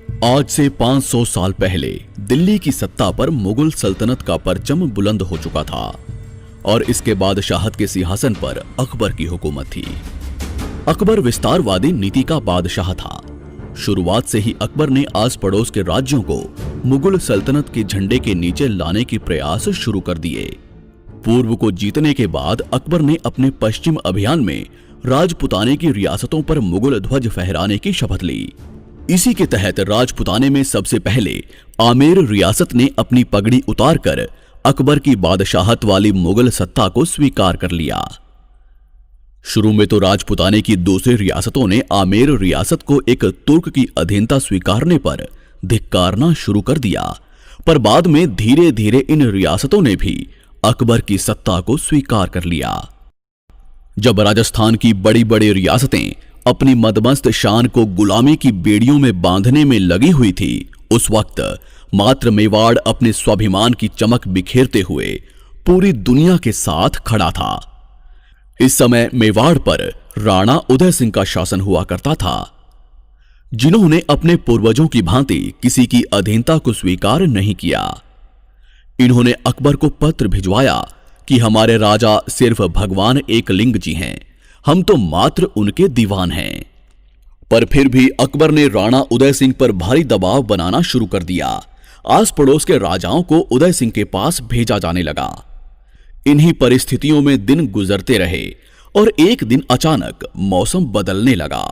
आज से 500 साल पहले दिल्ली की सत्ता पर मुगल सल्तनत का परचम बुलंद हो चुका था और इसके बादशाहत के सिंहासन पर अकबर की हुकूमत थी। अकबर विस्तारवादी नीति का बादशाह था। शुरुआत से ही अकबर ने आस पड़ोस के राज्यों को मुगल सल्तनत के झंडे के नीचे लाने के प्रयास शुरू कर दिए। पूर्व को जीतने के बाद अकबर ने अपने पश्चिम अभियान में राजपुताने की रियासतों पर मुगल ध्वज फहराने की शपथ ली। इसी के तहत राजपुताने में सबसे पहले आमेर रियासत ने अपनी पगड़ी उतारकर अकबर की बादशाहत वाली मुगल सत्ता को स्वीकार कर लिया। शुरू में तो राजपुताने की दूसरी रियासतों ने आमेर रियासत को एक तुर्क की अधीनता स्वीकारने पर धिक्कारना शुरू कर दिया, पर बाद में धीरे धीरे इन रियासतों ने भी अकबर की सत्ता को स्वीकार कर लिया। जब राजस्थान की बड़ी बड़ी रियासतें अपनी मदमस्त शान को गुलामी की बेड़ियों में बांधने में लगी हुई थी, उस वक्त मात्र मेवाड़ अपने स्वाभिमान की चमक बिखेरते हुए पूरी दुनिया के साथ खड़ा था। इस समय मेवाड़ पर राणा उदय सिंह का शासन हुआ करता था, जिन्होंने अपने पूर्वजों की भांति किसी की अधीनता को स्वीकार नहीं किया। इन्होंने अकबर को पत्र भिजवाया कि हमारे राजा सिर्फ भगवान एकलिंग जी हैं, हम तो मात्र उनके दीवान हैं। पर फिर भी अकबर ने राणा उदय सिंह पर भारी दबाव बनाना शुरू कर दिया। आस पड़ोस के राजाओं को उदय सिंह के पास भेजा जाने लगा। इन्हीं परिस्थितियों में दिन गुजरते रहे और एक दिन अचानक मौसम बदलने लगा।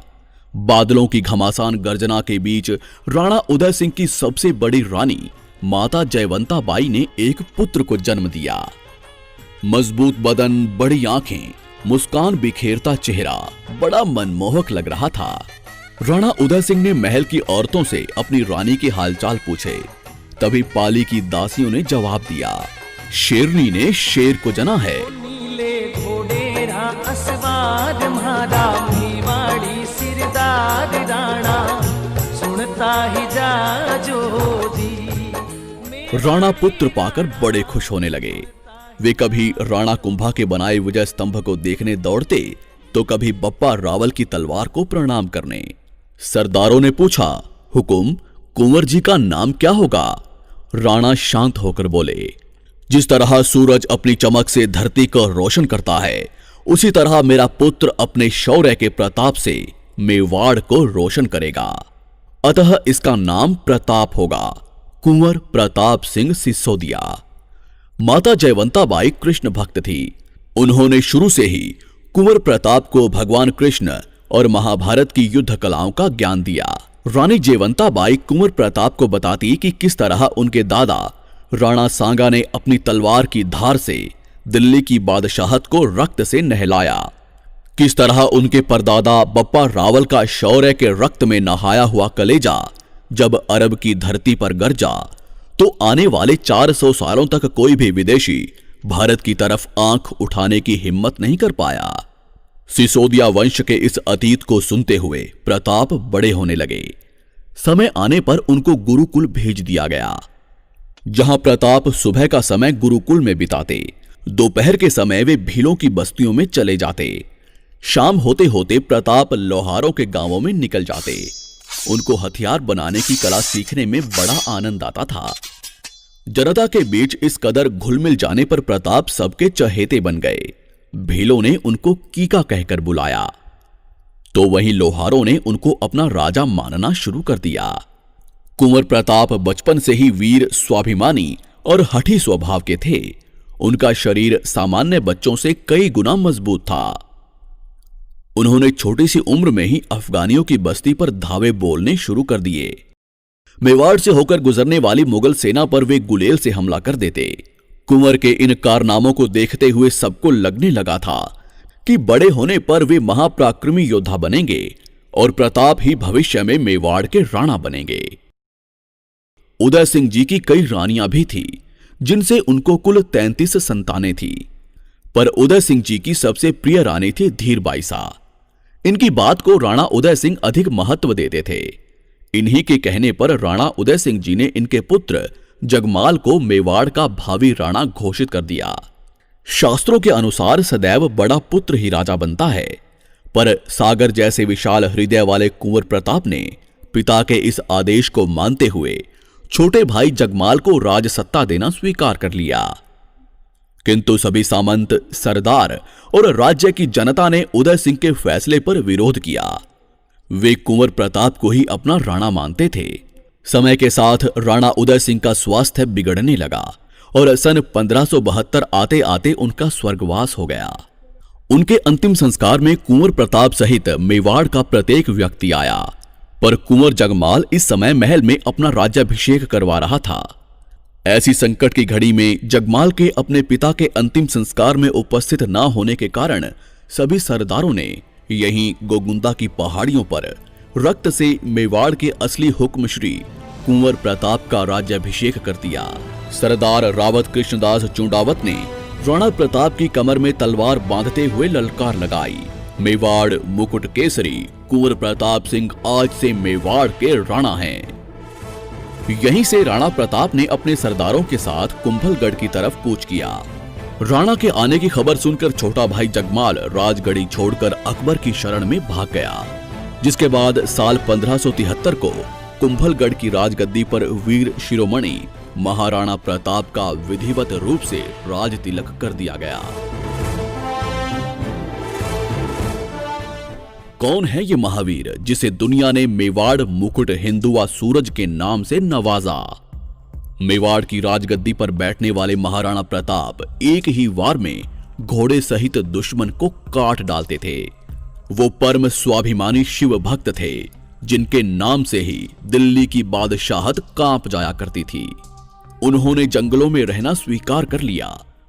बादलों की घमासान गर्जना के बीच राणा उदय सिंह की सबसे बड़ी रानी माता जयवंता बाई ने एक पुत्र को जन्म दिया। मजबूत बदन, बड़ी आंखें, मुस्कान बिखेरता चेहरा बड़ा मनमोहक लग रहा था। राणा उदय सिंह ने महल की औरतों से अपनी रानी के हालचाल पूछे। तभी पाली की दासियों ने जवाब दिया, शेरनी ने शेर को जना है। नीले घोड़े रा असवाद म्हारा मेवाड़ी सिरदार राणा सुनता ही जा जो दी। राणा पुत्र पाकर बड़े खुश होने लगे। वे कभी राणा कुंभा के बनाए विजय स्तंभ को देखने दौड़ते तो कभी बप्पा रावल की तलवार को प्रणाम करने। सरदारों ने पूछा, हुकुम, कुंवर जी का नाम क्या होगा? राणा शांत होकर बोले, जिस तरह सूरज अपनी चमक से धरती को रोशन करता है, उसी तरह मेरा पुत्र अपने शौर्य के प्रताप से मेवाड़ को रोशन करेगा। अतः इसका नाम प्रताप होगा, कुंवर प्रताप सिंह सिसोदिया। माता जयवंता बाई कृष्ण भक्त थी। उन्होंने शुरू से ही कुंवर प्रताप को भगवान कृष्ण और महाभारत की युद्ध कलाओं का ज्ञान दिया। रानी जयवंता बाई कुंवर प्रताप को बताती कि किस तरह उनके दादा राणा सांगा ने अपनी तलवार की धार से दिल्ली की बादशाहत को रक्त से नहलाया, किस तरह उनके परदादा बप्पा रावल का शौर्य के रक्त में नहाया हुआ कलेजा जब अरब की धरती पर गरजा तो आने वाले 400 सालों तक कोई भी विदेशी भारत की तरफ आंख उठाने की हिम्मत नहीं कर पाया। सिसोदिया वंश के इस अतीत को सुनते हुए प्रताप बड़े होने लगे। समय आने पर उनको गुरुकुल भेज दिया गया, जहां प्रताप सुबह का समय गुरुकुल में बिताते, दोपहर के समय वे भीलों की बस्तियों में चले जाते, शाम होते होते प्रताप लोहारों के गांवों में निकल जाते। उनको हथियार बनाने की कला सीखने में बड़ा आनंद आता था। जनता के बीच इस कदर घुल मिल जाने पर प्रताप सबके चहेते बन गए। भीलों ने उनको कीका कहकर बुलाया, तो वहीं लोहारों ने उनको अपना राजा मानना शुरू कर दिया। कुंवर प्रताप बचपन से ही वीर, स्वाभिमानी और हठी स्वभाव के थे। उनका शरीर सामान्य बच्चों से कई गुना मजबूत था। उन्होंने छोटी सी उम्र में ही अफगानियों की बस्ती पर धावे बोलने शुरू कर दिए। मेवाड़ से होकर गुजरने वाली मुगल सेना पर वे गुलेल से हमला कर देते। कुंवर के इन कारनामों को देखते हुए सबको लगने लगा था कि बड़े होने पर वे महापराक्रमी योद्धा बनेंगे और प्रताप ही भविष्य में मेवाड़ के राणा बनेंगे। उदय सिंह जी की कई रानियां भी थी, जिनसे उनको कुल 33 संतानें थी, पर उदय सिंह जी की सबसे प्रिय रानी थी धीरबाईसा। इनकी बात को राणा उदय सिंह अधिक महत्व देते थे। इन्हीं के कहने पर राणा उदय सिंह जी ने इनके पुत्र जगमाल को मेवाड़ का भावी राणा घोषित कर दिया। शास्त्रों के अनुसार सदैव बड़ा पुत्र ही राजा बनता है, पर सागर जैसे विशाल हृदय वाले कुंवर प्रताप ने पिता के इस आदेश को मानते हुए छोटे भाई जगमाल को राजसत्ता देना स्वीकार कर लिया। किंतु सभी सामंत, सरदार और राज्य की जनता ने उदय सिंह के फैसले पर विरोध किया। वे कुंवर प्रताप को ही अपना राणा मानते थे। समय के साथ राणा उदय सिंह का स्वास्थ्य बिगड़ने लगा और सन 1572 आते आते उनका स्वर्गवास हो गया। उनके अंतिम संस्कार में कुंवर प्रताप सहित मेवाड़ का प्रत्येक व्यक्ति आया, पर कुंवर जगमाल इस समय महल में अपना राज्याभिषेक करवा रहा था। ऐसी संकट की घड़ी में जगमाल के अपने पिता के अंतिम संस्कार में उपस्थित न होने के कारण सभी सरदारों ने यहीं गोगुंदा की पहाड़ियों पर रक्त से मेवाड़ के असली हुक्म श्री कुंवर प्रताप का राज्याभिषेक कर दिया। सरदार रावत कृष्णदास चुंडावत ने राणा प्रताप की कमर में तलवार बांधते हुए ललकार लगाई, मेवाड़ मुकुट केसरी कुंवर प्रताप सिंह आज से मेवाड़ के राणा हैं। यहीं से राणा प्रताप ने अपने सरदारों के साथ कुंभलगढ़ की तरफ कूच किया। राणा के आने की खबर सुनकर छोटा भाई जगमाल राजगढ़ी छोड़कर अकबर की शरण में भाग गया, जिसके बाद साल 1573 को कुंभलगढ़ की राजगद्दी पर वीर शिरोमणि महाराणा प्रताप का विधिवत रूप से राज तिलक कर दिया गया। कौन है ये महावीर जिसे दुनिया ने मेवाड़ मुकुट हिंदुआ सूरज के नाम से नवाजा? मेवाड़ की राजगद्दी पर बैठने वाले महाराणा प्रताप एक ही वार में घोड़े सहित दुश्मन को काट डालते थे। वो परम स्वाभिमानी शिव भक्त थे, जिनके नाम से ही दिल्ली की बादशाहत कांप जाया करती थी। उन्होंने जंगलों में रहना स्वीकार कर लिया,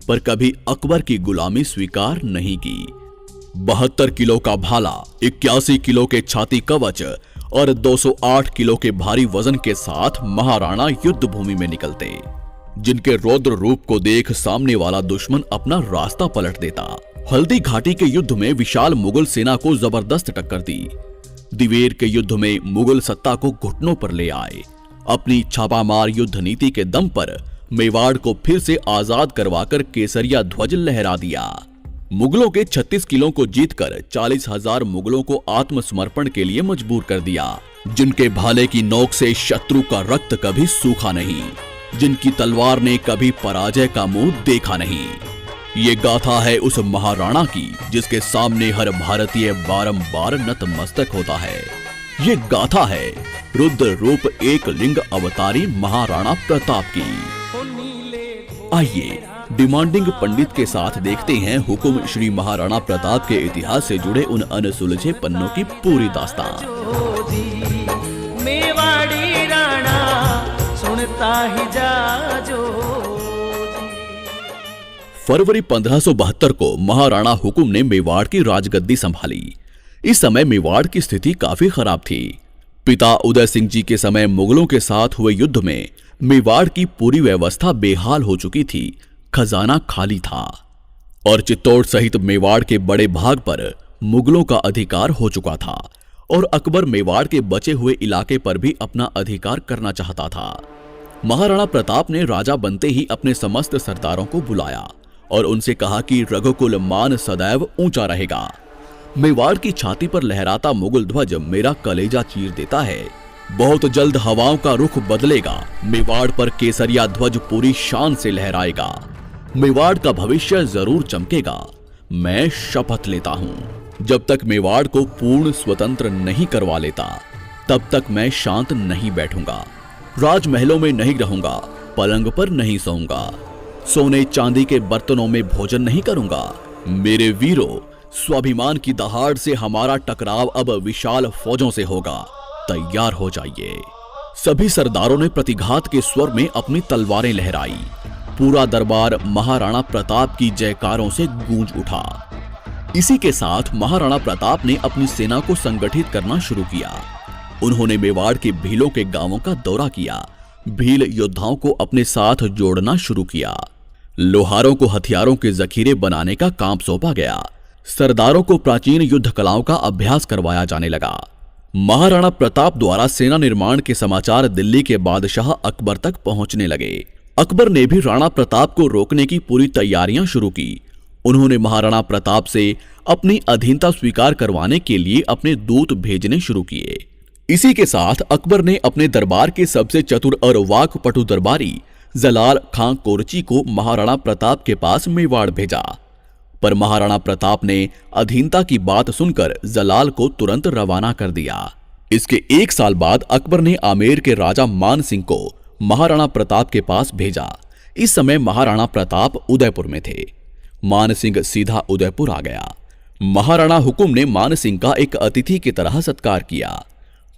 पर कभी अकबर की गुलामी स्वीकार नहीं की। 72 किलो का भाला, 81 किलो के छाती कवच और 208 किलो के भारी वजन के साथ महाराणा युद्ध भूमि में निकलते, जिनके रौद्र रूप को देख सामने वाला दुश्मन अपना रास्ता पलट देता। हल्दी घाटी के युद्ध में विशाल मुगल सेना को जबरदस्त टक्कर दी। दिवेर के युद्ध में मुगल सत्ता को घुटनों पर ले आए। अपनी छापामार युद्ध नीति के दम पर मेवाड़ को फिर से आजाद करवाकर केसरिया ध्वज लहरा दिया। मुगलों के 36 किलों को जीतकर 40,000 मुगलों को आत्मसमर्पण के लिए मजबूर कर दिया, जिनके भाले की नोक से शत्रु का रक्त कभी सूखा नहीं, जिनकी तलवार ने कभी पराजय का मुंह देखा नहीं। ये गाथा है उस महाराणा की जिसके सामने हर भारतीय बारंबार नतमस्तक होता है। ये गाथा है रुद्र रूप एक लिंग अवतारी महाराणा प्रताप की। आइए डिमांडिंग पंडित के साथ देखते हैं हुकुम श्री महाराणा प्रताप के इतिहास से जुड़े उन अनसुलझे पन्नों की पूरी दास्तान। मेवाड़ी राणा सुनता ही जा जो। फरवरी 1572 को महाराणा हुकुम ने मेवाड़ की राजगद्दी संभाली। इस समय मेवाड़ की स्थिति काफी खराब थी। पिता उदय सिंह जी के समय मुगलों के साथ हुए युद्ध में मेवाड़ की पूरी व्यवस्था बेहाल हो चुकी थी, खजाना खाली था और चित्तौड़ सहित मेवाड़ के बड़े भाग पर मुगलों का अधिकार हो चुका था और अकबर मेवाड़ के बचे हुए इलाके पर भी अपना अधिकार करना चाहता था। महाराणा प्रताप ने राजा बनते ही अपने समस्त सरदारों को बुलाया और उनसे कहा कि रघुकुल मान सदैव ऊंचा रहेगा। मेवाड़ की छाती पर लहराता मुगल ध्वज मेरा कलेजा चीर देता है। बहुत जल्द हवाओं का रुख बदलेगा। मेवाड़ पर केसरिया ध्वज पूरी शान से लहराएगा। मेवाड़ का भविष्य जरूर चमकेगा। मैं शपथ लेता हूं, जब तक मेवाड़ को पूर्ण स्वतंत्र नहीं करवा लेता तब तक मैं शांत नहीं बैठूंगा। राजमहलों में नहीं रहूंगा, पलंग पर नहीं सोऊंगा, सोने चांदी के बर्तनों में भोजन नहीं करूंगा। मेरे वीरों, स्वाभिमान की दहाड़ से हमारा टकराव अब विशाल फौजों से होगा, तैयार हो जाइए। सभी सरदारों ने प्रतिघात के स्वर में अपनी तलवारें लहराई। पूरा दरबार महाराणा प्रताप की जयकारों से गूंज उठा। इसी के साथ महाराणा प्रताप ने अपनी सेना को संगठित करना शुरू किया। उन्होंने मेवाड़ के भीलों के गांवों का दौरा किया, भील योद्धाओं को अपने साथ जोड़ना शुरू किया। लोहारों को हथियारों के जखीरे बनाने का काम सौंपा गया। सरदारों को प्राचीन युद्ध कलाओं का अभ्यास करवाया जाने लगा। महाराणा प्रताप द्वारा सेना निर्माण के समाचार दिल्ली के बादशाह अकबर तक पहुंचने लगे। अकबर ने भी राणा प्रताप को रोकने की पूरी तैयारियां शुरू की। उन्होंने महाराणा प्रताप से अपनी अधीनता स्वीकार करवाने के लिए अपने दूत भेजने शुरू किए। इसी के साथ अकबर ने अपने दरबार के सबसे चतुर और वाकपटु दरबारी जलाल खां कोरची को महाराणा प्रताप के पास मेवाड़ भेजा। पर महाराणा प्रताप ने अधीनता की बात सुनकर जलाल को तुरंत रवाना कर दिया। इसके 1 साल बाद अकबर ने आमेर के राजा मान सिंह को महाराणा प्रताप के पास भेजा। इस समय महाराणा प्रताप उदयपुर में थे। मान सिंह सीधा उदयपुर आ गया। महाराणा हुकुम ने मान सिंह का एक अतिथि की तरह सत्कार किया।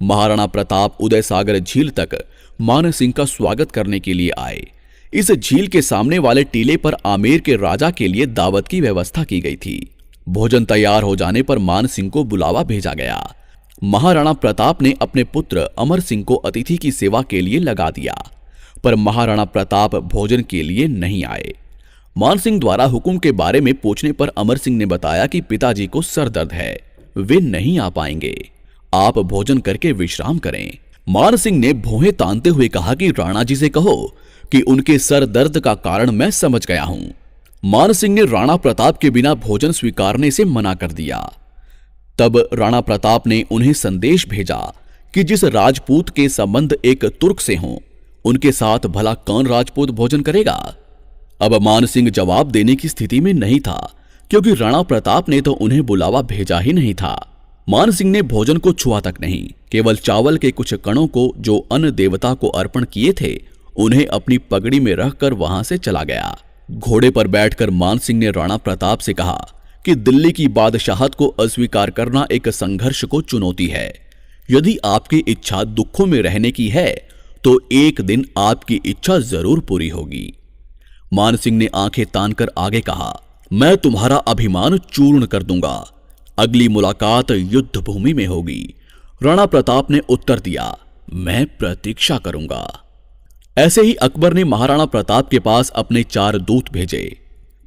महाराणा प्रताप उदय सागर झील तक मान सिंह का स्वागत करने के लिए आए। इस झील के सामने वाले टीले पर आमेर के राजा के लिए दावत की व्यवस्था की गई थी। भोजन तैयार हो जाने पर मान सिंह को बुलावा भेजा गया। महाराणा प्रताप ने अपने पुत्र अमर सिंह को अतिथि की सेवा के लिए लगा दिया, पर महाराणा प्रताप भोजन के लिए नहीं आए। मान सिंह द्वारा हुक्म के बारे में पूछने पर अमर सिंह ने बताया कि पिताजी को सर दर्द है, वे नहीं आ पाएंगे, आप भोजन करके विश्राम करें। मान सिंह ने भौहें तानते हुए कहा कि राणा जी से कहो कि उनके सर दर्द का कारण मैं समझ गया हूं। मान सिंह ने राणा प्रताप के बिना भोजन स्वीकारने से मना कर दिया। तब राणा प्रताप ने उन्हें संदेश भेजा कि जिस राजपूत के संबंध एक तुर्क से हों, उनके साथ भला कौन राजपूत भोजन करेगा। अब मान सिंह जवाब देने की स्थिति में नहीं था, क्योंकि राणा प्रताप ने तो उन्हें बुलावा भेजा ही नहीं था। मान सिंह ने भोजन को छुआ तक नहीं, केवल चावल के कुछ कणों को जो अन्न देवता को अर्पण किए थे उन्हें अपनी पगड़ी में रखकर वहां से चला गया। घोड़े पर बैठकर मान सिंह ने राणा प्रताप से कहा कि दिल्ली की बादशाहत को अस्वीकार करना एक संघर्ष को चुनौती है। यदि आपकी इच्छा दुखों में रहने की है तो एक दिन आपकी इच्छा जरूर पूरी होगी। मान सिंह ने आंखें तानकर आगे कहा, मैं तुम्हारा अभिमान चूर्ण कर दूंगा, अगली मुलाकात युद्ध भूमि में होगी। राणा प्रताप ने उत्तर दिया, मैं प्रतीक्षा करूंगा। ऐसे ही अकबर ने महाराणा प्रताप के पास अपने 4 दूत भेजे,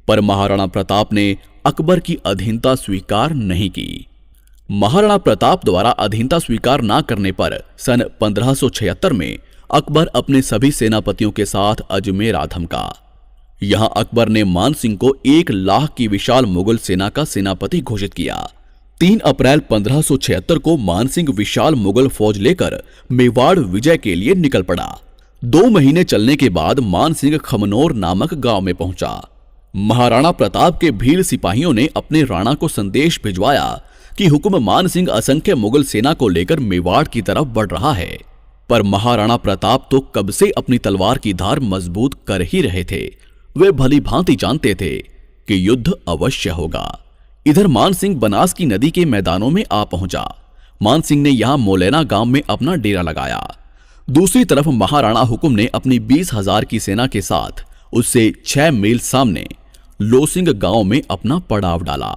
पर महाराणा प्रताप ने अकबर की अधीनता स्वीकार नहीं की। महाराणा प्रताप द्वारा अधीनता स्वीकार न करने पर सन 1576 में अकबर अपने सभी सेनापतियों के साथ अजमेर आ धमका। यहां अकबर ने मान सिंह को 1 लाख की विशाल मुगल सेना का सेनापति घोषित किया। 3 अप्रैल 1576 को मान सिंह विशाल मुगल फौज लेकर मेवाड़ विजय के लिए निकल पड़ा। 2 महीने चलने के बाद मान सिंह खमनोर नामक गांव में पहुंचा। महाराणा प्रताप के भील सिपाहियों ने अपने राणा को संदेश भिजवाया कि हुक्म मान सिंह असंख्य मुगल सेना को लेकर मेवाड़ की तरफ बढ़ रहा है। पर महाराणा प्रताप तो कब से अपनी तलवार की धार मजबूत कर ही रहे थे। वे भली भांति जानते थे कि युद्ध अवश्य होगा। इधर मान सिंह बनास की नदी के मैदानों में आ पहुंचा। मान सिंह ने यहां मोलेना गांव में अपना डेरा लगाया। दूसरी तरफ महाराणा हुकुम ने अपनी 20,000 की सेना के साथ उससे 6 मील सामने लोसिंग गांव में अपना पड़ाव डाला।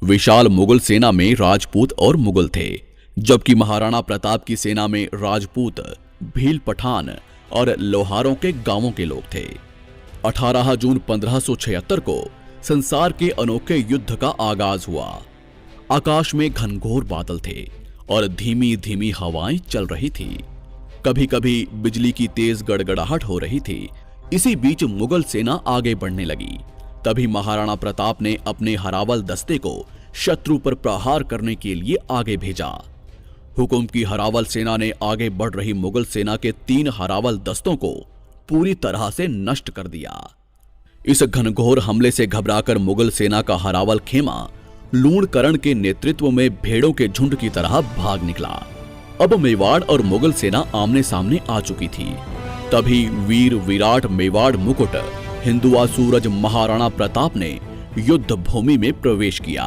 विशाल मुगल सेना में राजपूत और मुगल थे, जबकि महाराणा प्रताप की सेना में राजपूत, भील पठान और लोहारों के गांवों के लोग थे। 18 जून 1576 को संसार के अनोखे युद्ध का आगाज हुआ। आकाश में घनघोर बादल थे और धीमी धीमी हवाएं चल रही थी। कभी कभी बिजली की तेज गड़गड़ाहट हो रही थी। इसी बीच मुगल सेना आगे बढ़ने लगी। तभी महाराणा प्रताप ने अपने हरावल दस्ते को शत्रु पर प्रहार करने के लिए आगे भेजा। हुकुम की हरावल सेना ने आगे बढ़ रही मुगल सेना के 3 हरावल दस्तों को पूरी तरह से नष्ट कर दिया। इस घनघोर हमले से घबराकर मुगल सेना का हरावल खेमा लूणकरण के नेतृत्व में भेड़ों के झुंड की तरह भाग निकला। अब मेवाड़ और मुगल सेना आमने सामने आ चुकी थी। तभी वीर विराट मेवाड़ मुकुट हिंदुआ सूरज महाराणा प्रताप ने युद्ध भूमि में प्रवेश किया।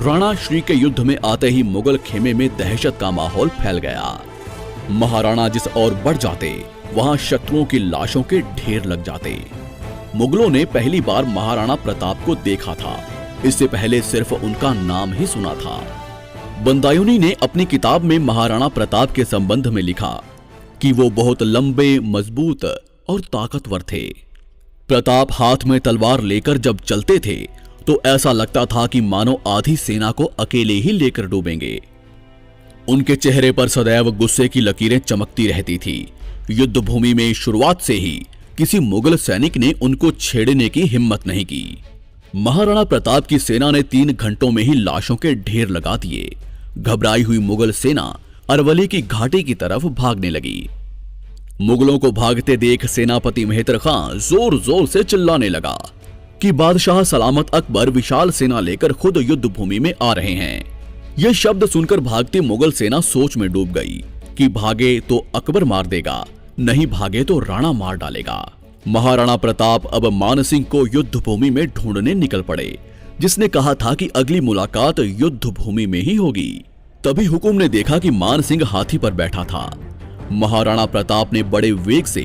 राणा श्री के युद्ध में आते ही मुगल खेमे में दहशत का माहौल फैल गया। महाराणा जिस ओर बढ़ जाते वहां शत्रुओं की लाशों के ढेर लग जाते। मुगलों ने पहली बार महाराणा प्रताप को देखा था। इससे पहले सिर्फ उनका नाम ही सुना था। बंदायूनी ने अपनी किताब में महाराणा प्रताप के संबंध में लिखा कि वो बहुत लंबे, मजबूत और ताकतवर थे। प्रताप हाथ में तलवार लेकर जब चलते थे तो ऐसा लगता था कि मानो आधी सेना को अकेले ही लेकर डूबेंगे। उनके चेहरे पर सदैव गुस्से की लकीरें चमकती रहती थी। युद्ध भूमि में शुरुआत से ही किसी मुगल सैनिक ने उनको छेड़ने की हिम्मत नहीं की। महाराणा प्रताप की सेना ने 3 घंटों में ही लाशों के ढेर लगा दिए। घबराई हुई मुगल सेना अरवली की घाटी की तरफ भागने लगी। मुगलों को भागते देख सेनापति मेहतर खां जोर जोर से चिल्लाने लगा कि बादशाह सलामत अकबर विशाल सेना लेकर खुद युद्ध भूमि में आ रहे हैं। यह शब्द सुनकर भागती मुगल सेना सोच में डूब गई कि भागे तो अकबर मार देगा, नहीं भागे तो राणा मार डालेगा। महाराणा प्रताप अब मान सिंह को युद्ध भूमि में ढूंढने निकल पड़े, जिसने कहा था कि अगली मुलाकात युद्ध भूमि में ही होगी। तभी हुकुम ने देखा कि मान सिंह हाथी पर बैठा था। महाराणा प्रताप ने बड़े वेग से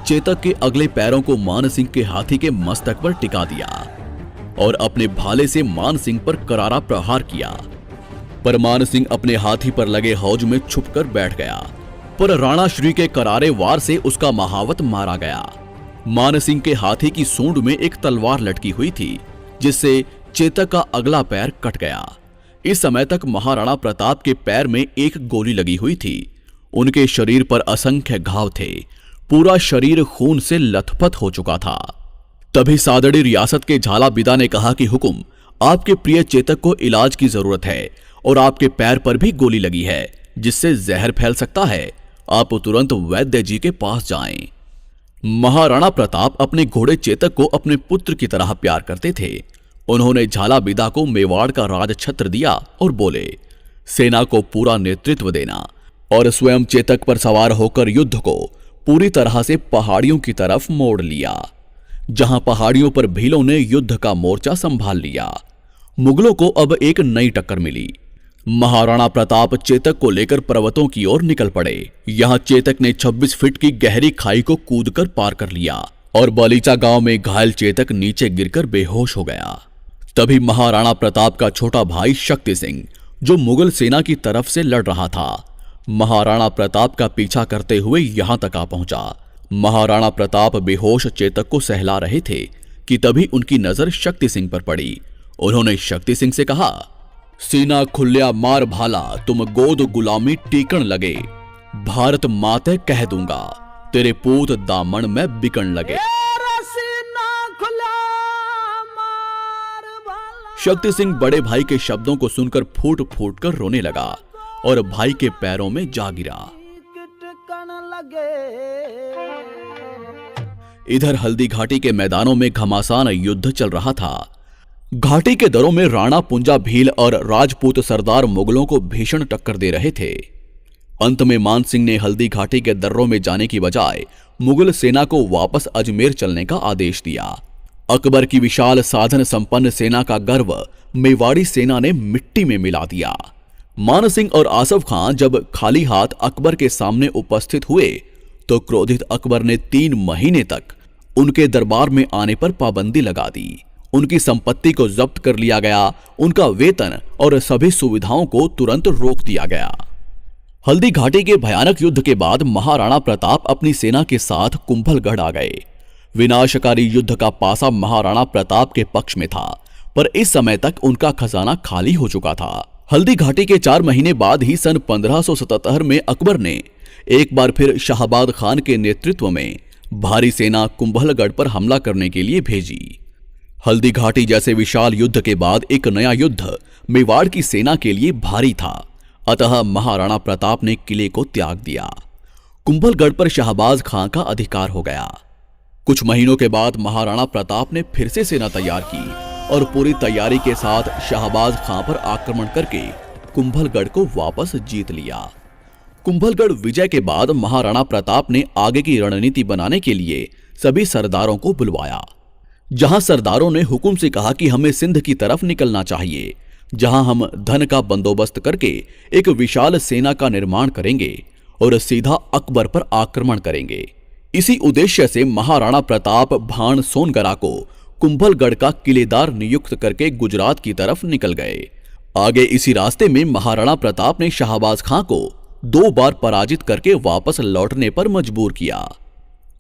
चेतक के अगले पैरों को मान सिंह के हाथी के मस्तक पर टिका दिया और अपने भाले से मान सिंह पर करारा प्रहार किया। पर मान सिंह अपने हाथी पर लगे हौज में छुपकर बैठ गया, पर राणा श्री के करारे वार से उसका महावत मारा गया। मान सिंह के हाथी की सूंड में एक तलवार लटकी हुई थी, जिससे चेतक का अगला पैर कट गया। इस समय तक महाराणा प्रताप के पैर में एक गोली लगी हुई थी। उनके शरीर पर असंख्य घाव थे, पूरा शरीर खून से लथपथ हो चुका था। तभी सादड़ी रियासत के झालाबिदा ने कहा कि हुकुम, आपके प्रिय चेतक को इलाज की जरूरत है और आपके पैर पर भी गोली लगी है, जिससे जहर फैल सकता है। आप तुरंत वैद्य जी के पास जाएं। महाराणा प्रताप अपने घोड़े चेतक को अपने पुत्र की तरह प्यार करते थे। उन्होंने झालाबिदा को मेवाड़ का राजछत्र दिया और बोले, सेना को पूरा नेतृत्व देना और स्वयं चेतक पर सवार होकर युद्ध को पूरी तरह से पहाड़ियों की तरफ मोड़ लिया। जहां पहाड़ियों पर भीलों ने युद्ध का मोर्चा संभाल लिया, मुगलों को अब एक नई टक्कर मिली। महाराणा प्रताप चेतक को लेकर पर्वतों की ओर निकल पड़े। यहां चेतक ने 26 फीट की गहरी खाई को कूदकर पार कर लिया और बलीचा गांव में घायल चेतक नीचे गिरकर बेहोश हो गया। तभी महाराणा प्रताप का छोटा भाई शक्ति सिंह, जो मुगल सेना की तरफ से लड़ रहा था, महाराणा प्रताप का पीछा करते हुए यहां तक आ पहुंचा। महाराणा प्रताप बेहोश चेतक को सहला रहे थे कि तभी उनकी नजर शक्ति सिंह पर पड़ी। उन्होंने शक्ति सिंह से कहा, सीना खुल्या मार भाला, तुम गोद गुलामी टीकण लगे, भारत माते कह दूंगा, तेरे पूत दामन में बिकन लगे। शक्ति सिंह बड़े भाई के शब्दों को सुनकर फूट फूट कर रोने लगा और भाई के पैरों में जा गिरा। इधर हल्दी घाटी के मैदानों में घमासान युद्ध चल रहा था। घाटी के दरों में राणा पुंजा भील और राजपूत सरदार मुगलों को भीषण टक्कर दे रहे थे। अंत में मान सिंह ने हल्दी घाटी के दर्रों में जाने की बजाय मुगल सेना को वापस अजमेर चलने का आदेश दिया। अकबर की विशाल साधन संपन्न सेना का गर्व मेवाड़ी सेना ने मिट्टी में मिला दिया। मान सिंह और आसफ खां जब खाली हाथ अकबर के सामने उपस्थित हुए तो क्रोधित अकबर ने 3 महीने तक उनके दरबार में आने पर पाबंदी लगा दी। उनकी संपत्ति को जब्त कर लिया गया, उनका वेतन और सभी सुविधाओं को तुरंत रोक दिया गया। हल्दी घाटी के भयानक युद्ध के बाद महाराणा प्रताप अपनी सेना के साथ कुंभलगढ़ आ गए। विनाशकारी युद्ध का पासा महाराणा प्रताप के पक्ष में था, पर इस समय तक उनका खजाना खाली हो चुका था। हल्दी घाटी के 4 महीने बाद ही सन 1577 में अकबर ने एक बार फिर शाहबाद खान के नेतृत्व में भारी सेना कुंभलगढ़ पर हमला करने के लिए भेजी। हल्दी घाटी जैसे विशाल युद्ध के बाद एक नया युद्ध मेवाड़ की सेना के लिए भारी था, अतः महाराणा प्रताप ने किले को त्याग दिया। कुंभलगढ़ पर शाहबाज खां का अधिकार हो गया। कुछ महीनों के बाद महाराणा प्रताप ने फिर से सेना तैयार की और पूरी तैयारी के साथ शाहबाज खां पर आक्रमण करके कुंभलगढ़ को वापस जीत लिया। कुंभलगढ़ विजय के बाद महाराणा प्रताप ने आगे की रणनीति बनाने के लिए सभी सरदारों को बुलवाया। जहां सरदारों ने हुकुम से कहा कि हमें सिंध की तरफ निकलना चाहिए, जहां हम धन का बंदोबस्त करके एक विशाल सेना का निर्माण करेंगे और सीधा अकबर पर आक्रमण करेंगे। इसी उद्देश्य से महाराणा प्रताप भाण सोनगरा को कुंभलगढ़ का किलेदार नियुक्त करके गुजरात की तरफ निकल गए। आगे इसी रास्ते में महाराणा प्रताप ने शाहबाज खां को 2 बार पराजित करके वापस लौटने पर मजबूर किया।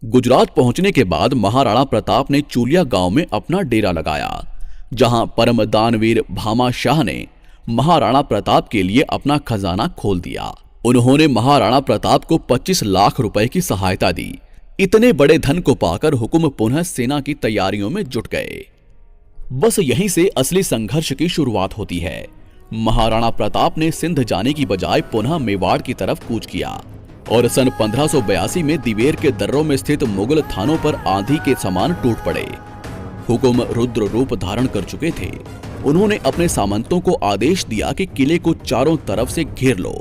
गुजरात पहुंचने के बाद महाराणा प्रताप ने चूलिया गांव में अपना डेरा लगाया, जहां परम दानवीर भामा शाह ने महाराणा प्रताप के लिए अपना खजाना खोल दिया। उन्होंने महाराणा प्रताप को 25 लाख रुपए की सहायता दी। इतने बड़े धन को पाकर हुकुम पुनः सेना की तैयारियों में जुट गए। बस यहीं से असली संघर्ष की शुरुआत होती है। महाराणा प्रताप ने सिंध जाने की बजाय पुनः मेवाड़ की तरफ कूच किया और सन 1582 में दिवेर के दर्रों में स्थित मुगल थानों पर आंधी के समान टूट पड़े। हुकुम रुद्र रूप धारण कर चुके थे। उन्होंने अपने सामंतों को आदेश दिया कि किले को चारों तरफ से घेर लो,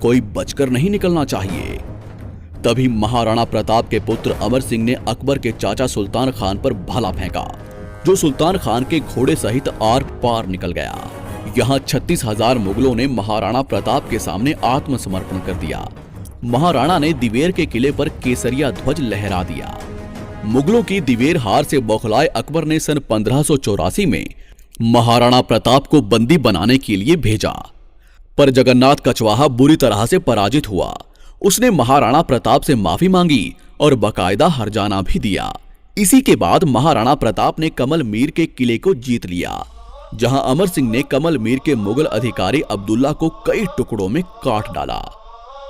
कोई बचकर नहीं निकलना चाहिए। तभी महाराणा प्रताप के पुत्र अमर सिंह ने अकबर के चाचा सुल्तान खान पर भाला फेंका, जो सुल्तान खान के घोड़े सहित आर पार निकल गया। यहाँ 36,000 मुगलों ने महाराणा प्रताप के सामने आत्मसमर्पण कर दिया। महाराणा ने दिवेर के किले पर केसरिया ध्वज लहरा दिया। मुगलों की दिवेर हार से बौखलाए अकबर ने सन 1584 में महाराणा प्रताप को बंदी बनाने के लिए भेजा, पर जगन्नाथ कछवाहा बुरी तरह से पराजित हुआ। उसने महाराणा प्रताप से माफी मांगी और बकायदा हरजाना भी दिया। इसी के बाद महाराणा प्रताप ने कमल मीर के किले को जीत लिया, जहां अमर सिंह ने कमल मीर के मुगल अधिकारी अब्दुल्ला को कई टुकड़ों में काट डाला।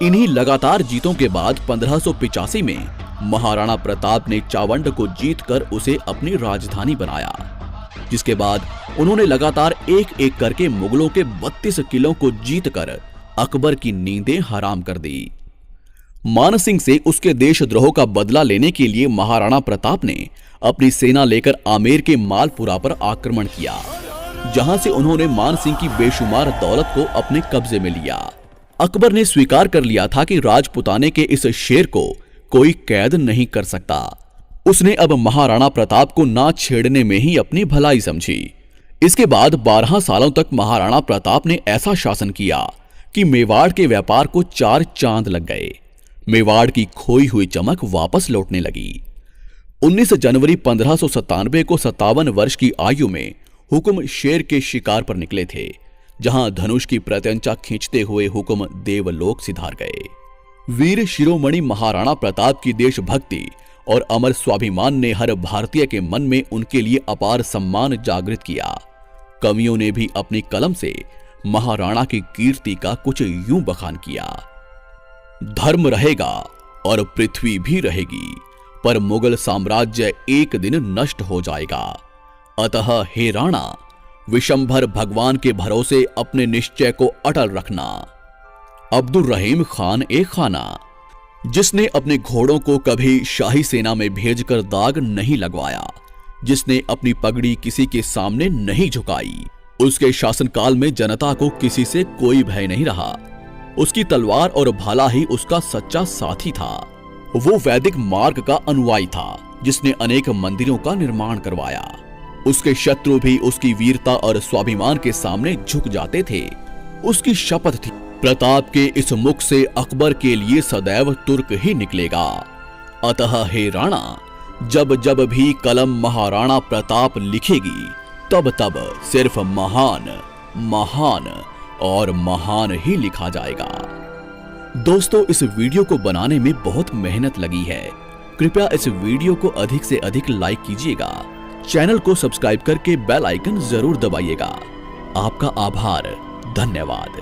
इन्हीं लगातार जीतों के बाद 1585 में महाराणा प्रताप ने चावंड को जीतकर उसे अपनी राजधानी बनाया, जिसके बाद उन्होंने लगातार एक एक करके मुगलों के 32 किलों को जीतकर अकबर की नींदें हराम कर दी। मान सिंह से उसके देशद्रोह का बदला लेने के लिए महाराणा प्रताप ने अपनी सेना लेकर आमेर के मालपुरा पर आक्रमण किया, जहां से उन्होंने मान सिंह की बेशुमार दौलत को अपने कब्जे में लिया। अकबर ने स्वीकार कर लिया था कि राजपुताने के इस शेर को कोई कैद नहीं कर सकता। उसने अब महाराणा प्रताप को ना छेड़ने में ही अपनी भलाई समझी। इसके बाद 12 सालों तक महाराणा प्रताप ने ऐसा शासन किया कि मेवाड़ के व्यापार को 4 चांद लग गए। मेवाड़ की खोई हुई चमक वापस लौटने लगी। 19 जनवरी 1597 को 57 वर्ष की आयु में हुकुम शेर के शिकार पर निकले थे, जहां धनुष की प्रत्यंचा खींचते हुए हुकुम देवलोक सिधार गए। वीर शिरोमणि महाराणा प्रताप की देशभक्ति और अमर स्वाभिमान ने हर भारतीय के मन में उनके लिए अपार सम्मान जागृत किया। कवियों ने भी अपनी कलम से महाराणा की कीर्ति का कुछ यूं बखान किया। धर्म रहेगा और पृथ्वी भी रहेगी, पर मुगल साम्राज्य एक दिन नष्ट हो जाएगा। अतः हे राणा, विशंभर भगवान के भरोसे अपने निश्चय को अटल रखना। अब्दुल रहीम खान ए खाना, जिसने अपने घोड़ों को कभी शाही सेना में भेजकर दाग नहीं लगवाया, जिसने अपनी पगड़ी किसी के सामने नहीं झुकाई, उसके शासनकाल में जनता को किसी से कोई भय नहीं रहा। उसकी तलवार और भाला ही उसका सच्चा साथी था। वो वैदिक मार्ग का अनुयायी था, जिसने अनेक मंदिरों का निर्माण करवाया। उसके शत्रु भी उसकी वीरता और स्वाभिमान के सामने झुक जाते थे। उसकी शपथ थी, प्रताप के इस मुख से अकबर के लिए सदैव तुर्क ही निकलेगा। अतः हे राणा, जब जब भी कलम महाराणा प्रताप लिखेगी, तब तब सिर्फ महान, महान और महान ही लिखा जाएगा। दोस्तों, इस वीडियो को बनाने में बहुत मेहनत लगी है। कृपया इस वीडियो को अधिक से अधिक लाइक कीजिएगा। चैनल को सब्सक्राइब करके बेल आइकन जरूर दबाइएगा। आपका आभार, धन्यवाद।